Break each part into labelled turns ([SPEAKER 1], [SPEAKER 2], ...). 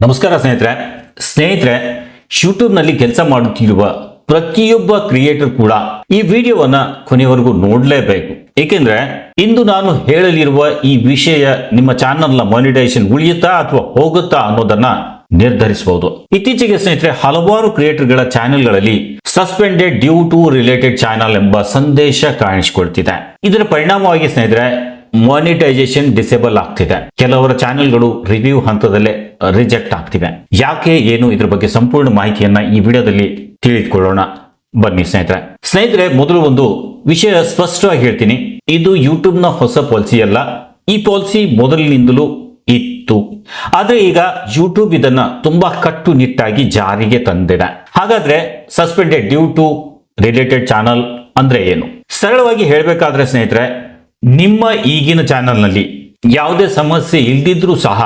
[SPEAKER 1] ನಮಸ್ಕಾರ ಸ್ನೇಹಿತರೆ ಯೂಟ್ಯೂಬ್ನಲ್ಲಿ ಕೆಲಸ ಮಾಡುತ್ತಿರುವ ಪ್ರತಿಯೊಬ್ಬ ಕ್ರಿಯೇಟರ್ ಕೂಡ ಈ ವಿಡಿಯೋವನ್ನ ಕೊನೆವರೆಗೂ ನೋಡಲೇಬೇಕು. ಏಕೆಂದ್ರೆ ಇಂದು ನಾನು ಹೇಳಲಿರುವ ಈ ವಿಷಯ ನಿಮ್ಮ ಚಾನೆಲ್ನ ಮಾನಿಟೈಸೇಷನ್ ಉಳಿಯುತ್ತಾ ಅಥವಾ ಹೋಗುತ್ತಾ ಅನ್ನೋದನ್ನ ನಿರ್ಧರಿಸಬಹುದು. ಇತ್ತೀಚೆಗೆ ಸ್ನೇಹಿತರೆ ಹಲವಾರು ಕ್ರಿಯೇಟರ್ಗಳ ಚಾನೆಲ್ಗಳಲ್ಲಿ suspended due to related channel ಎಂಬ ಸಂದೇಶ ಕಾಣಿಸಿಕೊಳ್ತಿದೆ. ಇದರ ಪರಿಣಾಮವಾಗಿ ಸ್ನೇಹಿತರೆ ಮಾನಿಟೈಸೇಷನ್ ಡಿಸೇಬಲ್ ಆಗ್ತಿದೆ. ಕೆಲವರ ಚಾನೆಲ್ಗಳು ರಿವ್ಯೂ ಹಂತದಲ್ಲೇ ರಿಜೆಕ್ಟ್ ಆಗ್ತಿವೆ. ಯಾಕೆ ಏನು ಇದ್ರ ಬಗ್ಗೆ ಸಂಪೂರ್ಣ ಮಾಹಿತಿಯನ್ನ ಈ ವಿಡಿಯೋದಲ್ಲಿ ತಿಳಿದುಕೊಳ್ಳೋಣ ಬನ್ನಿ ಸ್ನೇಹಿತರೆ ಮೊದಲು ಒಂದು ವಿಷಯ ಸ್ಪಷ್ಟವಾಗಿ ಹೇಳ್ತೀನಿ. ಇದು ಯೂಟ್ಯೂಬ್ ನ ಹೊಸ ಪಾಲಿಸಿ ಅಲ್ಲ. ಈ ಪಾಲಿಸಿ ಮೊದಲಿನಿಂದಲೂ ಇತ್ತು. ಆದ್ರೆ ಈಗ ಯೂಟ್ಯೂಬ್ ಇದನ್ನ ತುಂಬಾ ಕಟ್ಟುನಿಟ್ಟಾಗಿ ಜಾರಿಗೆ ತಂದಿದೆ. ಹಾಗಾದ್ರೆ suspended due to related channel ಅಂದ್ರೆ ಏನು? ಸರಳವಾಗಿ ಹೇಳಬೇಕಾದ್ರೆ ಸ್ನೇಹಿತರೆ, ನಿಮ್ಮ ಈಗಿನ ಚಾನೆಲ್ನಲ್ಲಿ ಯಾವುದೇ ಸಮಸ್ಯೆ ಇಲ್ದಿದ್ರೂ ಸಹ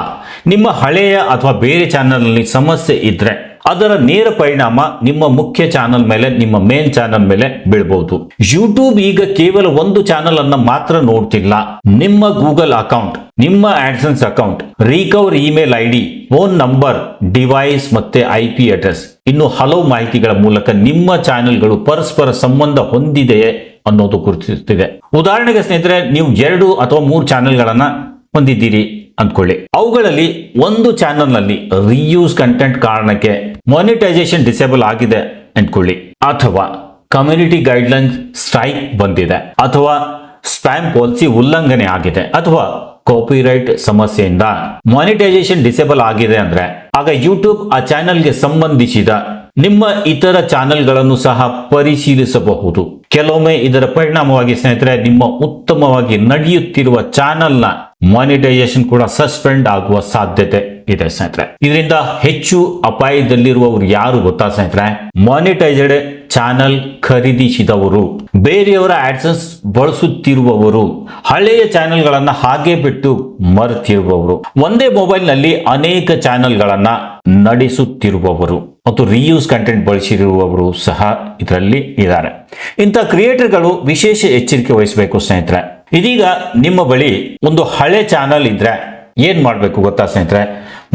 [SPEAKER 1] ನಿಮ್ಮ ಹಳೆಯ ಅಥವಾ ಬೇರೆ ಚಾನೆಲ್ನಲ್ಲಿ ಸಮಸ್ಯೆ ಇದ್ರೆ ಅದರ ನೇರ ಪರಿಣಾಮ ನಿಮ್ಮ ಮುಖ್ಯ ಚಾನೆಲ್ ಮೇಲೆ, ನಿಮ್ಮ ಮೇನ್ ಚಾನೆಲ್ ಮೇಲೆ ಬೀಳಬಹುದು. ಯೂಟ್ಯೂಬ್ ಈಗ ಕೇವಲ ಒಂದು ಚಾನೆಲ್ ಅನ್ನ ಮಾತ್ರ ನೋಡ್ತಿಲ್ಲ. ನಿಮ್ಮ ಗೂಗಲ್ ಅಕೌಂಟ್, ನಿಮ್ಮ AdSense account, recover email ID, phone number, device ಮತ್ತೆ IP ಅಡ್ರೆಸ್, ಇನ್ನು ಹಲವು ಮಾಹಿತಿಗಳ ಮೂಲಕ ನಿಮ್ಮ ಚಾನೆಲ್ಗಳು ಪರಸ್ಪರ ಸಂಬಂಧ ಹೊಂದಿದೆಯೇ ಅನ್ನೋದು ಗುರುತಿಸುತ್ತಿದೆ. ಉದಾಹರಣೆಗೆ ಸ್ನೇಹಿತರೆ, ನೀವು 2 ಅಥವಾ 3 ಚಾನೆಲ್ಗಳನ್ನ ಹೊಂದಿದ್ದೀರಿ ಅಂದ್ಕೊಳ್ಳಿ. ಅವುಗಳಲ್ಲಿ ಒಂದು ಚಾನೆಲ್ ನಲ್ಲಿ ರಿಯೂಸ್ ಕಂಟೆಂಟ್ ಕಾರಣಕ್ಕೆ ಮಾನಿಟೈಸೇಷನ್ ಡಿಸೇಬಲ್ ಆಗಿದೆ ಅಂದ್ಕೊಳ್ಳಿ, ಅಥವಾ ಕಮ್ಯುನಿಟಿ ಗೈಡ್ಲೈನ್ಸ್ ಸ್ಟ್ರೈಕ್ ಬಂದಿದೆ, ಅಥವಾ ಸ್ಪ್ಯಾಮ್ ಪಾಲಿಸಿ ಉಲ್ಲಂಘನೆ ಆಗಿದೆ, ಅಥವಾ ಕಾಪಿರೈಟ್ ಸಮಸ್ಯೆಯಿಂದ ಮಾನಿಟೈಸೇಷನ್ ಡಿಸೇಬಲ್ ಆಗಿದೆ ಅಂದ್ರೆ ಆಗ ಯೂಟ್ಯೂಬ್ ಆ ಚಾನೆಲ್ಗೆ ಸಂಬಂಧಿಸಿದ ನಿಮ್ಮ ಇತರ ಚಾನೆಲ್ಗಳನ್ನು ಸಹ ಪರಿಶೀಲಿಸಬಹುದು. ಕೆಲವೊಮ್ಮೆ ಇದರ ಪರಿಣಾಮವಾಗಿ ಸ್ನೇಹಿತರೆ ನಿಮ್ಮ ಉತ್ತಮವಾಗಿ ನಡೆಯುತ್ತಿರುವ ಚಾನೆಲ್ನ ಮಾನಿಟೈಸೇಷನ್ ಕೂಡ ಸಸ್ಪೆಂಡ್ ಆಗುವ ಸಾಧ್ಯತೆ ಇದೆ ಸ್ನೇಹಿತರೆ. ಇದರಿಂದ ಹೆಚ್ಚು ಅಪಾಯದಲ್ಲಿರುವವರು ಯಾರು ಗೊತ್ತಾ ಸ್ನೇಹಿತರೆ? ಮಾನಿಟೈಸ್ಡ್ ಚಾನೆಲ್ ಖರೀದಿಸಿದವರು, ಬೇರೆಯವರ ಆಡ್ಸೆನ್ಸ್ ಬಳಸುತ್ತಿರುವವರು, ಹಳೆಯ ಚಾನೆಲ್ಗಳನ್ನ ಹಾಗೆ ಬಿಟ್ಟು ಮರೆತಿರುವವರು, ಒಂದೇ ಮೊಬೈಲ್ ನಲ್ಲಿ ಅನೇಕ ಚಾನೆಲ್ಗಳನ್ನ ನಡೆಸುತ್ತಿರುವವರು ಮತ್ತು ರಿಯೂಸ್ ಕಂಟೆಂಟ್ ಬಳಸಿರುವವರು ಸಹ ಇದರಲ್ಲಿ ಇದ್ದಾರೆ. ಇಂಥ ಕ್ರಿಯೇಟರ್ಗಳು ವಿಶೇಷ ಎಚ್ಚರಿಕೆ ವಹಿಸಬೇಕು ಸ್ನೇಹಿತರೆ. ಇದೀಗ ನಿಮ್ಮ ಬಳಿ ಒಂದು ಹಳೆ ಚಾನಲ್ ಇದ್ರೆ ಏನ್ ಮಾಡ್ಬೇಕು ಗೊತ್ತಾ ಸ್ನೇಹಿತರೆ?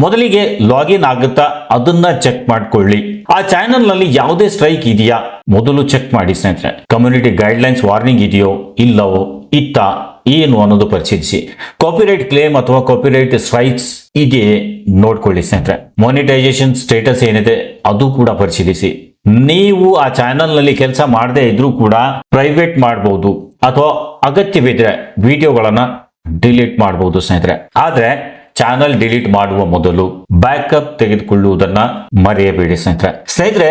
[SPEAKER 1] ಮೊದಲಿಗೆ ಲಾಗಿನ್ ಆಗುತ್ತಾ ಅದನ್ನ ಚೆಕ್ ಮಾಡ್ಕೊಳ್ಳಿ. ಆ ಚಾನೆಲ್ ನಲ್ಲಿ ಯಾವುದೇ ಸ್ಟ್ರೈಕ್ ಇದೆಯಾ ಮೊದಲು ಚೆಕ್ ಮಾಡಿ ಸ್ನೇಹಿತರೆ. ಕಮ್ಯುನಿಟಿ ಗೈಡ್ಲೈನ್ಸ್ ವಾರ್ನಿಂಗ್ ಇದೆಯೋ ಇಲ್ಲವೋ, ಇತ್ತ ಏನು ಅನ್ನೋದು ಪರಿಶೀಲಿಸಿ. ಕಾಪಿರೈಟ್ ಕ್ಲೇಮ್ ಅಥವಾ ಕಾಪಿರೈಟ್ ಸ್ಟ್ರೈಕ್ಸ್ ಇದೆಯೇ ನೋಡ್ಕೊಳ್ಳಿ ಸ್ನೇಹಿತರೆ. ಮಾನಿಟೈಸೇಷನ್ ಸ್ಟೇಟಸ್ ಏನಿದೆ ಅದು ಕೂಡ ಪರಿಶೀಲಿಸಿ. ನೀವು ಆ ಚಾನೆಲ್ ನಲ್ಲಿ ಕೆಲಸ ಮಾಡದೇ ಇದ್ರೂ ಕೂಡ ಪ್ರೈವೇಟ್ ಮಾಡಬಹುದು ಅಥವಾ ಅಗತ್ಯವಿದ್ರೆ ವಿಡಿಯೋಗಳನ್ನ ಡಿಲೀಟ್ ಮಾಡಬಹುದು ಸ್ನೇಹಿತರೆ. ಆದ್ರೆ ಚಾನೆಲ್ ಡಿಲೀಟ್ ಮಾಡುವ ಮೊದಲು ಬ್ಯಾಕಪ್ ತೆಗೆದುಕೊಳ್ಳುವುದನ್ನ ಮರೆಯಬೇಡಿ ಸ್ನೇಹಿತರೆ.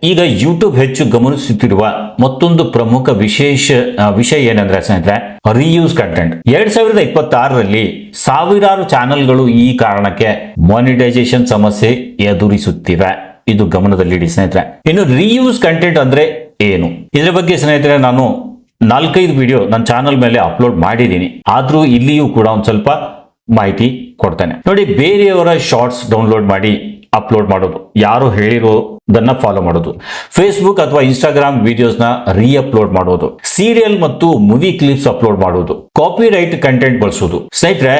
[SPEAKER 1] ಈಗ ಯೂಟ್ಯೂಬ್ ಹೆಚ್ಚು ಗಮನಿಸುತ್ತಿರುವ ಮತ್ತೊಂದು ಪ್ರಮುಖ ವಿಷಯ ಏನಂದ್ರೆ ಸ್ನೇಹಿತರೆ, ರಿಯೂಸ್ ಕಂಟೆಂಟ್. 2026ರಲ್ಲಿ ಸಾವಿರಾರು ಚಾನೆಲ್ಗಳು ಈ ಕಾರಣಕ್ಕೆ ಮಾನಿಟೈಸೇಷನ್ ಸಮಸ್ಯೆ ಎದುರಿಸುತ್ತಿವೆ. ಇದು ಗಮನದಲ್ಲಿಡಿ ಸ್ನೇಹಿತರೆ. ಇನ್ನು ರಿಯೂಸ್ ಕಂಟೆಂಟ್ ಅಂದ್ರೆ ಏನು? ಇದರ ಬಗ್ಗೆ ಸ್ನೇಹಿತರೆ ನಾನು 4-5 ವಿಡಿಯೋ ನನ್ನ ಚಾನೆಲ್ ಮೇಲೆ ಅಪ್ಲೋಡ್ ಮಾಡಿದ್ದೀನಿ. ಆದ್ರೂ ಇಲ್ಲಿಯೂ ಕೂಡ ಒಂದ್ ಸ್ವಲ್ಪ ಮಾಹಿತಿ ಕೊಡ್ತೇನೆ ನೋಡಿ. ಬೇರೆಯವರ ಶಾರ್ಟ್ಸ್ ಡೌನ್ಲೋಡ್ ಮಾಡಿ ಅಪ್ಲೋಡ್ ಮಾಡೋದು, ಯಾರು ಹೇಳಿರೋದನ್ನ ಫಾಲೋ ಮಾಡೋದು, ಫೇಸ್ಬುಕ್ ಅಥವಾ ಇನ್ಸ್ಟಾಗ್ರಾಮ್ ವಿಡಿಯೋಸ್ ನ ಅಪ್ಲೋಡ್ ಮಾಡೋದು, ಸೀರಿಯಲ್ ಮತ್ತು ಮೂವಿ ಕ್ಲಿಪ್ಸ್ ಅಪ್ಲೋಡ್ ಮಾಡೋದು, ಕಾಪಿರೈಟ್ ಕಂಟೆಂಟ್ ಬಳಸೋದು ಸ್ನೇಹಿತರೆ,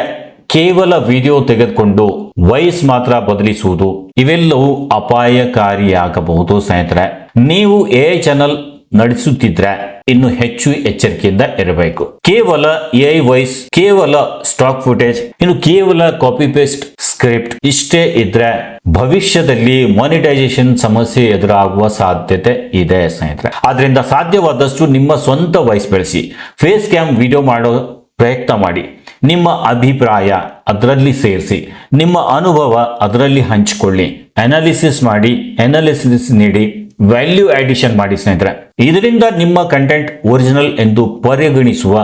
[SPEAKER 1] ಕೇವಲ ವಿಡಿಯೋ ತೆಗೆದುಕೊಂಡು ವಾಯ್ಸ್ ಮಾತ್ರ ಬದಲಿಸುವುದು, ಇವೆಲ್ಲವೂ ಅಪಾಯಕಾರಿಯಾಗಬಹುದು ಸ್ನೇಹಿತರೆ. ನೀವು AI ಚಾನಲ್ ನಡೆಸುತ್ತಿದ್ರೆ ಇನ್ನು ಹೆಚ್ಚು ಎಚ್ಚರಿಕೆಯಿಂದ ಇರಬೇಕು. ಕೇವಲ AI ವಾಯ್ಸ್, ಕೇವಲ ಸ್ಟಾಕ್ ಫುಟೇಜ್, ಇನ್ನು ಕೇವಲ ಕಾಪಿ ಪೇಸ್ಟ್ ಸ್ಕ್ರಿಪ್ಟ್ ಇಷ್ಟೇ ಇದ್ರೆ ಭವಿಷ್ಯದಲ್ಲಿ ಮಾನಿಟೈಸೇಷನ್ ಸಮಸ್ಯೆ ಎದುರಾಗುವ ಸಾಧ್ಯತೆ ಇದೆ ಸ್ನೇಹಿತರೆ. ಆದ್ರಿಂದ ಸಾಧ್ಯವಾದಷ್ಟು ನಿಮ್ಮ ಸ್ವಂತ ವಾಯ್ಸ್ ಬೆಳೆಸಿ. ಫೇಸ್ ಕ್ಯಾಮ್ ವಿಡಿಯೋ ಮಾಡೋ ಪ್ರಯತ್ನ ಮಾಡಿ. ನಿಮ್ಮ ಅಭಿಪ್ರಾಯ ಅದರಲ್ಲಿ ಸೇರಿಸಿ, ನಿಮ್ಮ ಅನುಭವ ಅದರಲ್ಲಿ ಹಂಚಿಕೊಳ್ಳಿ, ಅನಾಲಿಸಿಸ್ ಮಾಡಿ, ಅನಾಲಿಸಿಸ್ ನೀಡಿ, ವ್ಯಾಲ್ಯೂ ಅಡಿಷನ್ ಮಾಡಿ ಸ್ನೇಹಿತರೆ. ಇದರಿಂದ ನಿಮ್ಮ ಕಂಟೆಂಟ್ ಒರಿಜಿನಲ್ ಎಂದು ಪರಿಗಣಿಸುವ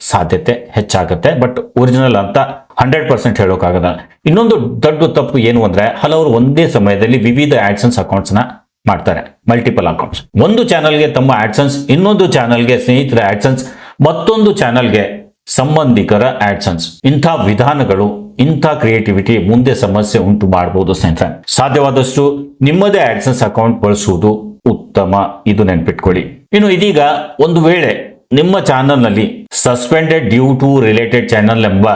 [SPEAKER 1] ಸಾಧ್ಯತೆ ಹೆಚ್ಚಾಗುತ್ತೆ. ಬಟ್ ಒರಿಜಿನಲ್ ಅಂತ 100% ಹೇಳೋಕ್ಕಾಗಲ್ಲ. ಇನ್ನೊಂದು ದೊಡ್ಡ ತಪ್ಪು ಏನು ಅಂದ್ರೆ, ಹಲವರು ಒಂದೇ ಸಮಯದಲ್ಲಿ ವಿವಿಧ ಆಡ್ಸೆನ್ಸ್ ಅಕೌಂಟ್ಸ್ ನ ಮಾಡ್ತಾರೆ. Multiple accounts. ಒಂದು ಚಾನಲ್ಗೆ ತಮ್ಮ ಆಡ್ಸೆನ್ಸ್, ಇನ್ನೊಂದು ಚಾನಲ್ಗೆ ಸ್ನೇಹಿತರ ಆಡ್ಸೆನ್ಸ್, ಮತ್ತೊಂದು ಚಾನಲ್ಗೆ ಸಂಬಂಧಿಕರ ಆಡ್ಸೆನ್ಸ್. ಇಂಥ ವಿಧಾನಗಳು, ಇಂಥ ಕ್ರಿಯೇಟಿವಿಟಿ ಮುಂದೆ ಸಮಸ್ಯೆ ಉಂಟು ಮಾಡಬಹುದು ಸ್ನೇಹಿತರೆ. ಸಾಧ್ಯವಾದಷ್ಟು ನಿಮ್ಮದೇ ಆಡ್ಸೆನ್ಸ್ ಅಕೌಂಟ್ ಬಳಸುವುದು ಉತ್ತಮ, ಇದು ನೆನ್ಪಿಟ್ಕೊಳ್ಳಿ. ಇನ್ನು ಇದೀಗ ಒಂದು ವೇಳೆ ನಿಮ್ಮ ಚಾನಲ್ ನಲ್ಲಿ suspended due to related channel ಎಂಬ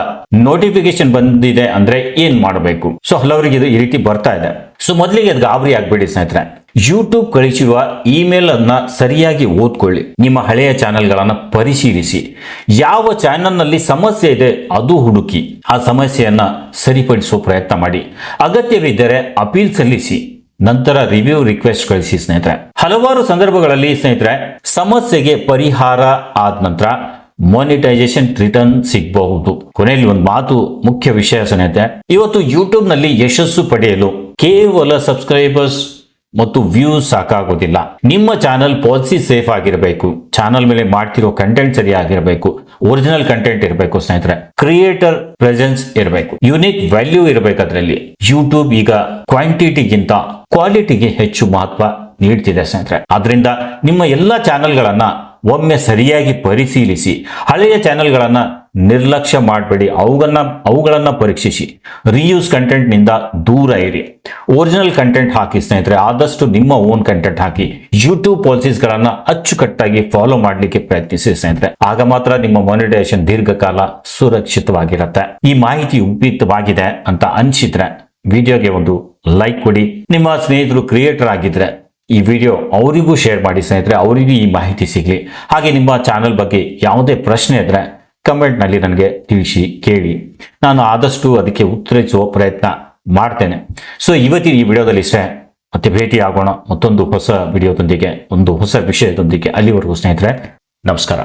[SPEAKER 1] ನೋಟಿಫಿಕೇಶನ್ ಬಂದಿದೆ ಅಂದ್ರೆ ಏನ್ ಮಾಡಬೇಕು? ಸೊ ಹಲವರಿಗೆ ಇದು ಈ ರೀತಿ ಬರ್ತಾ ಇದೆ. ಸೊ ಮೊದಲಿಗೆ ಅದು ಗಾಬರಿ ಆಗ್ಬೇಡಿ ಸ್ನೇಹಿತರೆ. ಯೂಟ್ಯೂಬ್ ಕಳಿಸುವ ಇಮೇಲ್ ಅನ್ನ ಸರಿಯಾಗಿ ಓದ್ಕೊಳ್ಳಿ. ನಿಮ್ಮ ಹಳೆಯ ಚಾನೆಲ್ಗಳನ್ನ ಪರಿಶೀಲಿಸಿ. ಯಾವ ಚಾನೆಲ್ ನಲ್ಲಿ ಸಮಸ್ಯೆ ಇದೆ ಅದು ಹುಡುಕಿ ಆ ಸಮಸ್ಯೆಯನ್ನ ಸರಿಪಡಿಸುವ ಪ್ರಯತ್ನ ಮಾಡಿ. ಅಗತ್ಯವಿದ್ದರೆ ಅಪೀಲ್ ಸಲ್ಲಿಸಿ. ನಂತರ ರಿವ್ಯೂ ರಿಕ್ವೆಸ್ಟ್ ಕಳಿಸಿ ಸ್ನೇಹಿತರೆ. ಹಲವಾರು ಸಂದರ್ಭಗಳಲ್ಲಿ ಸ್ನೇಹಿತರೆ ಸಮಸ್ಯೆಗೆ ಪರಿಹಾರ ಆದ ನಂತರ ಮಾನಿಟೈಸೇಷನ್ ರಿಟರ್ನ್ ಸಿಗಬಹುದು. ಕೊನೆಯಲ್ಲಿ ಒಂದು ಮಾತು ಮುಖ್ಯ ವಿಷಯ ಸ್ನೇಹಿತರೆ, ಇವತ್ತು ಯೂಟ್ಯೂಬ್ ನಲ್ಲಿ ಯಶಸ್ಸು ಪಡೆಯಲು ಕೇವಲ ಸಬ್ಸ್ಕ್ರೈಬರ್ಸ್ ಮತ್ತು ವ್ಯೂಸ್ ಸಾಕಾಗೋದಿಲ್ಲ. ನಿಮ್ಮ ಚಾನಲ್ ಪಾಲಿಸಿ ಸೇಫ್ ಆಗಿರಬೇಕು, ಚಾನಲ್ ಮೇಲೆ ಮಾಡ್ತಿರೋ ಕಂಟೆಂಟ್ ಸರಿಯಾಗಿರಬೇಕು, ಒರಿಜಿನಲ್ ಕಂಟೆಂಟ್ ಇರಬೇಕು ಸ್ನೇಹಿತರೆ, ಕ್ರಿಯೇಟರ್ ಪ್ರೆಸೆನ್ಸ್ ಇರಬೇಕು, ಯುನಿಕ್ ವ್ಯಾಲ್ಯೂ ಇರಬೇಕು. ಅದರಲ್ಲಿ ಯೂಟ್ಯೂಬ್ ಈಗ ಕ್ವಾಂಟಿಟಿಗಿಂತ ಕ್ವಾಲಿಟಿಗೆ ಹೆಚ್ಚು ಮಹತ್ವ ನೀಡ್ತಿದೆ ಸ್ನೇಹಿತರೆ. ಆದ್ರಿಂದ ನಿಮ್ಮ ಎಲ್ಲ ಚಾನೆಲ್ಗಳನ್ನ ಒಮ್ಮೆ ಸರಿಯಾಗಿ ಪರಿಶೀಲಿಸಿ. ಹಳೆಯ ಚಾನೆಲ್ಗಳನ್ನ ನಿರ್ಲಕ್ಷ್ಯ ಮಾಡಬೇಡಿ, ಅವುಗಳನ್ನ ಪರೀಕ್ಷಿಸಿ. ರಿಯೂಸ್ ಕಂಟೆಂಟ್ ನಿಂದ ದೂರ ಇರಿ. ಒರಿಜಿನಲ್ ಕಂಟೆಂಟ್ ಹಾಕಿ ಸ್ನೇಹಿತರೆ. ಆದಷ್ಟು ನಿಮ್ಮ ಓನ್ ಕಂಟೆಂಟ್ ಹಾಕಿ. ಯೂಟ್ಯೂಬ್ ಪಾಲಿಸೀಸ್ ಗಳನ್ನ ಅಚ್ಚುಕಟ್ಟಾಗಿ ಫಾಲೋ ಮಾಡಲಿಕ್ಕೆ ಪ್ರಯತ್ನಿಸಿ ಸ್ನೇಹಿತರೆ. ಆಗ ಮಾತ್ರ ನಿಮ್ಮ ಮಾನಿಟೈಸೇಷನ್ ದೀರ್ಘಕಾಲ ಸುರಕ್ಷಿತವಾಗಿರುತ್ತೆ. ಈ ಮಾಹಿತಿ ಉಪಯುಕ್ತವಾಗಿದೆ ಅಂತ ಅನ್ಸಿದ್ರೆ ವಿಡಿಯೋಗೆ ಒಂದು ಲೈಕ್ ಕೊಡಿ. ನಿಮ್ಮ ಸ್ನೇಹಿತರು ಕ್ರಿಯೇಟರ್ ಆಗಿದ್ರೆ ಈ ವಿಡಿಯೋ ಅವರಿಗೂ ಶೇರ್ ಮಾಡಿ ಸ್ನೇಹಿತರೆ, ಅವರಿಗೂ ಈ ಮಾಹಿತಿ ಸಿಗಲಿ. ಹಾಗೆ ನಿಮ್ಮ ಚಾನೆಲ್ ಬಗ್ಗೆ ಯಾವುದೇ ಪ್ರಶ್ನೆ ಇದ್ರೆ ಕಮೆಂಟ್ ನಲ್ಲಿ ನನಗೆ ತಿಳಿಸಿ, ಕೇಳಿ. ನಾನು ಆದಷ್ಟು ಅದಕ್ಕೆ ಉತ್ತರಿಸುವ ಪ್ರಯತ್ನ ಮಾಡ್ತೇನೆ. ಸೊ ಇವತ್ತಿನ ಈ ವಿಡಿಯೋದಲ್ಲಿ ಇಷ್ಟೇ. ಮತ್ತೆ ಭೇಟಿ ಆಗೋಣ ಮತ್ತೊಂದು ಹೊಸ ವಿಡಿಯೋದೊಂದಿಗೆ, ಒಂದು ಹೊಸ ವಿಷಯದೊಂದಿಗೆ. ಅಲ್ಲಿವರೆಗೂ ಸ್ನೇಹಿತರೆ ನಮಸ್ಕಾರ.